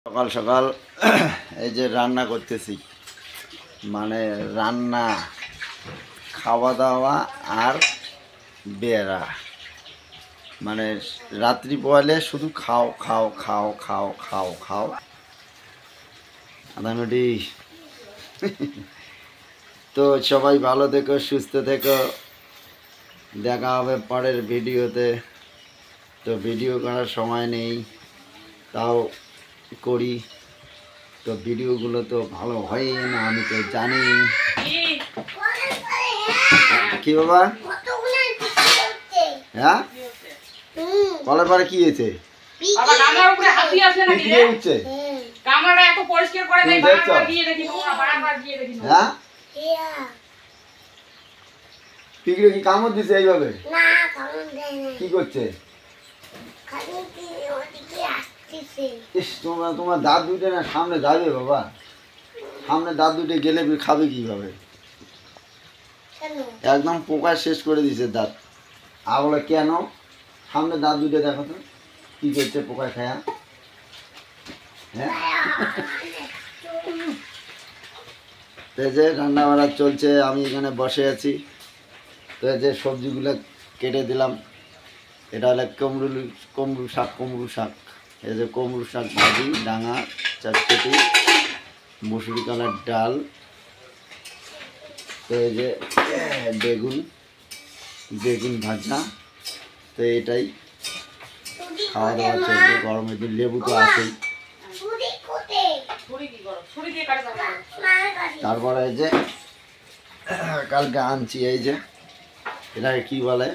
সকাল সকাল এই যে রান্না করতেছি, মানে রান্না, খাওয়া দাওয়া আর বেড়া, মানে রাত্রি পয়লে শুধু খাও খাও খাও খাও খাও খাও আদানুটি। তো সবাই ভালো থেকো, সুস্থ থেকো, দেখা হবে পরের ভিডিওতে। তো ভিডিও করার সময় নেই, তাও করি। তো ভিডিওগুলো তো ভালো হয় না, আমি তো জানি। কি বাবা? হ্যাঁ, কলের পরে কি হয়েছে? পিঁপড়ে কি কামড় দিছে এইভাবে? কি করছে? তোমার দাঁত দুটো না সামনে যাবে বাবা, সামনে দাঁত দুটো গেলে খাবে কিভাবে? একদম পোকা শেষ করে দিছে দাঁত। আর বলে কেন? সামনে দাঁত দুটো দেখো তো কি করছে পোকা খায়া। হ্যাঁ, এই যে রান্না বান্না চলছে, আমি এখানে বসে আছি। তো এই যে সবজিগুলো কেটে দিলাম। এটা হলো কুমড়ো শাক। এই যে কুমড়ো শাক ভাজি, ডাঙা চটচটি, মুসুরি কালার ডাল। তো এই যে বেগুন ভাজা। তো এটাই খাওয়া দাওয়া চলবে। গরমের দিন লেবু তো আছেই। তারপরে এই যে কালকে আনছি, এই যে এটাকে কি বলে,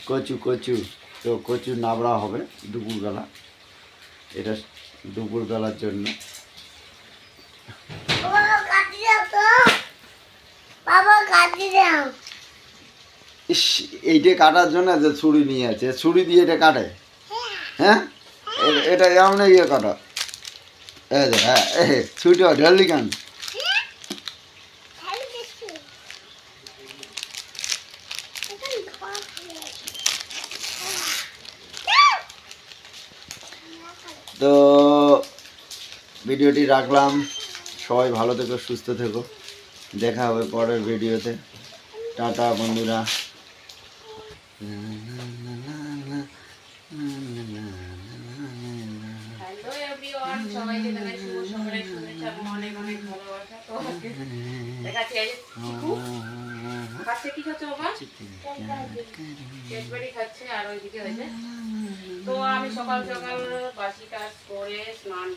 কচু। তো কচু নাবড়া হবে দুপুরবেলা, এটা দুপুরবেলার জন্য। ইস, এইটা কাটার জন্য যে ছুরি নিয়ে আছে, ছুরি দিয়ে এটা কাটে? হ্যাঁ, এটা এমন ইয়ে কাটা। এই যে হ্যাঁ, ছুটি ঢেললি কেন? তো ভিডিওটি রাখলাম। সবাই ভালো থেকো, সুস্থ থেকো, দেখা হবে পরের ভিডিওতে। টাটা বন্ধুরা। হ্যালো এভরিওয়ান, সবাইকে জানাই শুভ সকালের শুভেচ্ছা এবং অনেক অনেক ভালোবাসা। তো দেখাচ্ছি এই যে চিকু খাচ্ছে। কি খাচ্ছে বাবা? ক্যাডবেরি খাচ্ছে। আর ওইদিকে হয়েছে। তো আমি সকাল সকাল বাসি কাজ করে স্নান